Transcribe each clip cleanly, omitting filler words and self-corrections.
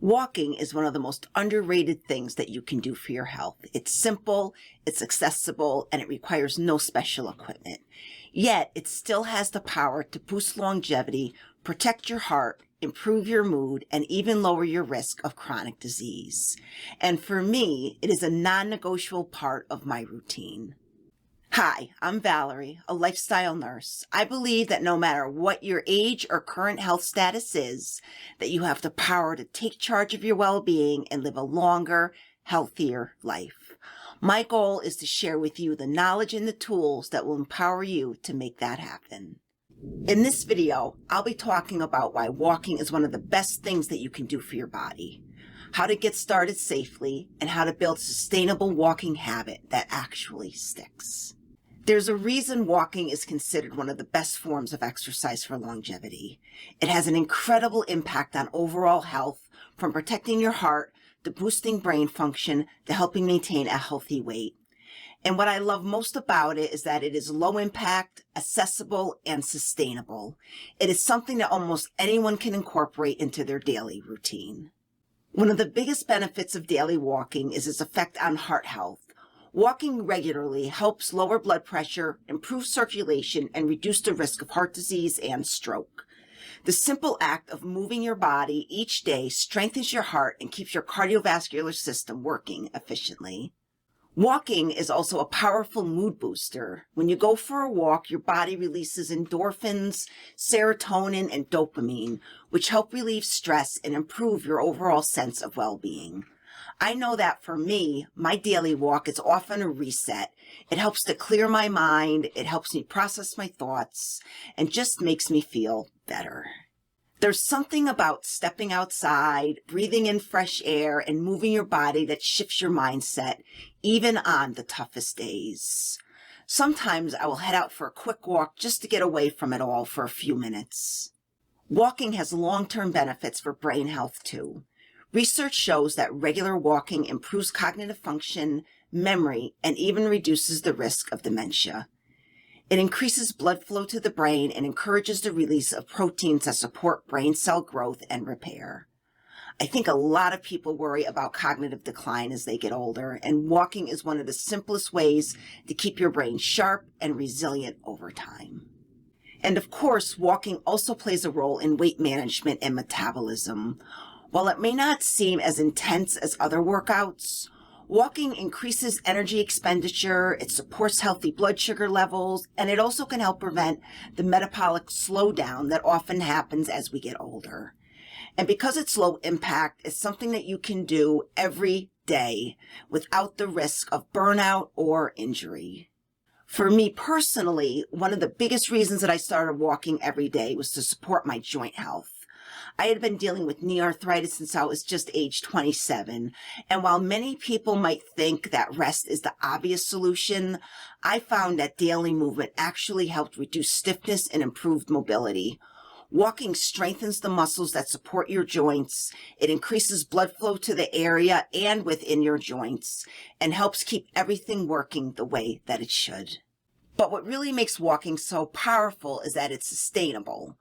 Walking is one of the most underrated things that you can do for your health. It's simple, it's accessible, and it requires no special equipment. Yet, it still has the power to boost longevity, protect your heart, improve your mood, and even lower your risk of chronic disease. And for me, it is a non-negotiable part of my routine. Hi, I'm Valerie, a lifestyle nurse. I believe that no matter what your age or current health status is, that you have the power to take charge of your well-being and live a longer, healthier life. My goal is to share with you the knowledge and the tools that will empower you to make that happen. In this video, I'll be talking about why walking is one of the best things that you can do for your body, how to get started safely, and how to build a sustainable walking habit that actually sticks. There's a reason walking is considered one of the best forms of exercise for longevity. It has an incredible impact on overall health, from protecting your heart, to boosting brain function, to helping maintain a healthy weight. And what I love most about it is that it is low impact, accessible, and sustainable. It is something that almost anyone can incorporate into their daily routine. One of the biggest benefits of daily walking is its effect on heart health. Walking regularly helps lower blood pressure, improve circulation, and reduce the risk of heart disease and stroke. The simple act of moving your body each day strengthens your heart and keeps your cardiovascular system working efficiently. Walking is also a powerful mood booster. When you go for a walk, your body releases endorphins, serotonin, and dopamine, which help relieve stress and improve your overall sense of well-being. I know that for me, my daily walk is often a reset. It helps to clear my mind, it helps me process my thoughts, and just makes me feel better. There's something about stepping outside, breathing in fresh air, and moving your body that shifts your mindset, even on the toughest days. Sometimes I will head out for a quick walk just to get away from it all for a few minutes. Walking has long-term benefits for brain health too. Research shows that regular walking improves cognitive function, memory, and even reduces the risk of dementia. It increases blood flow to the brain and encourages the release of proteins that support brain cell growth and repair. I think a lot of people worry about cognitive decline as they get older, and walking is one of the simplest ways to keep your brain sharp and resilient over time. And of course, walking also plays a role in weight management and metabolism. While it may not seem as intense as other workouts, walking increases energy expenditure, it supports healthy blood sugar levels, and it also can help prevent the metabolic slowdown that often happens as we get older. And because it's low impact, it's something that you can do every day without the risk of burnout or injury. For me personally, one of the biggest reasons that I started walking every day was to support my joint health. I had been dealing with knee arthritis since I was just age 27, and while many people might think that rest is the obvious solution, I found that daily movement actually helped reduce stiffness and improved mobility. Walking strengthens the muscles that support your joints, it increases blood flow to the area and within your joints, and helps keep everything working the way that it should. But what really makes walking so powerful is that it's sustainable.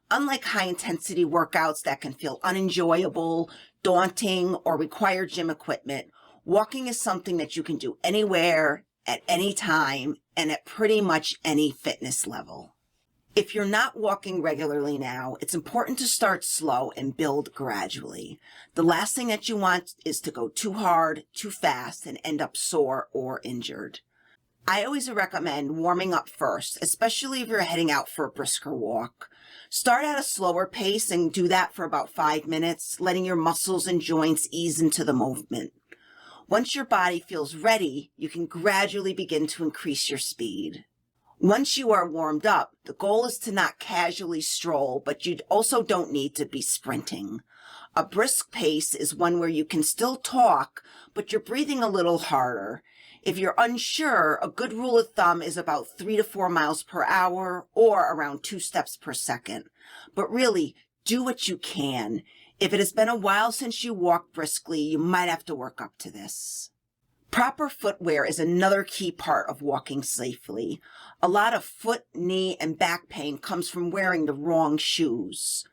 Unlike high-intensity workouts that can feel unenjoyable, daunting, or require gym equipment, walking is something that you can do anywhere, at any time, and at pretty much any fitness level. If you're not walking regularly now, it's important to start slow and build gradually. The last thing that you want is to go too hard, too fast, and end up sore or injured. I always recommend warming up first, especially if you're heading out for a brisker walk. Start at a slower pace and do that for about 5 minutes, letting your muscles and joints ease into the movement. Once your body feels ready, you can gradually begin to increase your speed. Once you are warmed up, the goal is to not casually stroll, but you also don't need to be sprinting. A brisk pace is one where you can still talk, but you're breathing a little harder. If you're unsure, a good rule of thumb is about 3 to 4 miles per hour or around 2 steps per second. But really, do what you can. If it has been a while since you walked briskly, you might have to work up to this. Proper footwear is another key part of walking safely. A lot of foot, knee, and back pain comes from wearing the wrong shoes.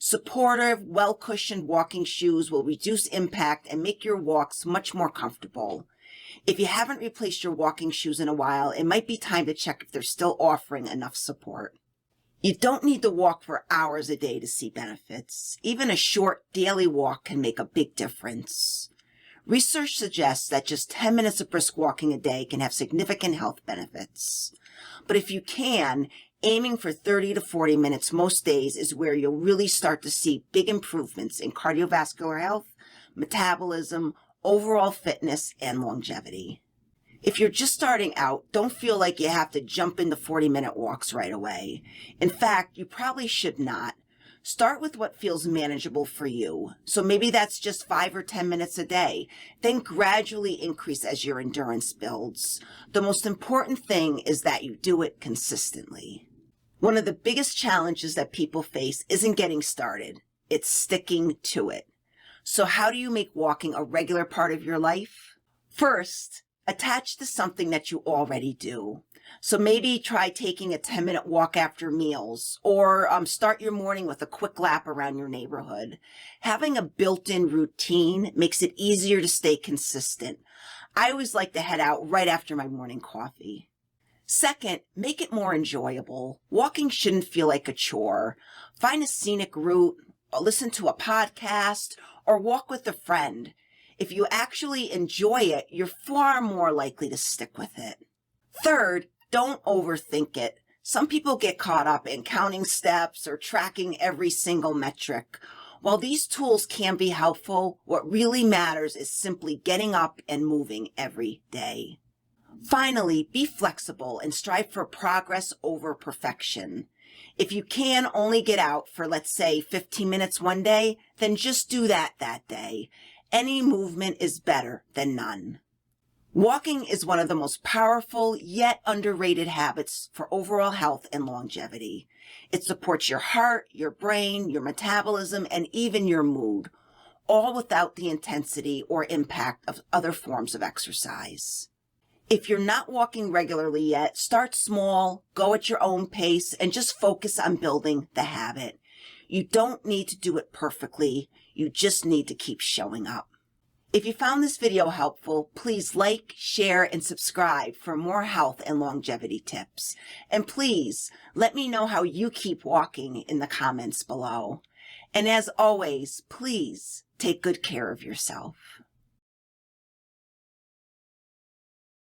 Supportive, well-cushioned walking shoes will reduce impact and make your walks much more comfortable. If you haven't replaced your walking shoes in a while, it might be time to check if they're still offering enough support. You don't need to walk for hours a day to see benefits. Even a short daily walk can make a big difference. Research suggests that just 10 minutes of brisk walking a day can have significant health benefits. But if you can, aiming for 30 to 40 minutes most days is where you'll really start to see big improvements in cardiovascular health, metabolism, overall fitness, and longevity. If you're just starting out, don't feel like you have to jump into 40-minute walks right away. In fact, you probably should not. Start with what feels manageable for you. So maybe that's just 5 or 10 minutes a day. Then gradually increase as your endurance builds. The most important thing is that you do it consistently. One of the biggest challenges that people face isn't getting started. It's sticking to it. So how do you make walking a regular part of your life? First, attach to something that you already do. So maybe try taking a 10-minute walk after meals, or start your morning with a quick lap around your neighborhood. Having a built-in routine makes it easier to stay consistent. I always like to head out right after my morning coffee. Second, make it more enjoyable. Walking shouldn't feel like a chore. Find a scenic route, or listen to a podcast, or walk with a friend. If you actually enjoy it, you're far more likely to stick with it. Third, don't overthink it. Some people get caught up in counting steps or tracking every single metric. While these tools can be helpful, what really matters is simply getting up and moving every day. Finally, be flexible and strive for progress over perfection. If you can only get out for, let's say, 15 minutes one day, then just do that day. Any movement is better than none. Walking is one of the most powerful yet underrated habits for overall health and longevity. It supports your heart, your brain, your metabolism, and even your mood, all without the intensity or impact of other forms of exercise. If you're not walking regularly yet, start small, go at your own pace, and just focus on building the habit. You don't need to do it perfectly. You just need to keep showing up. If you found this video helpful, please like, share, and subscribe for more health and longevity tips. And please let me know how you keep walking in the comments below. And as always, please take good care of yourself.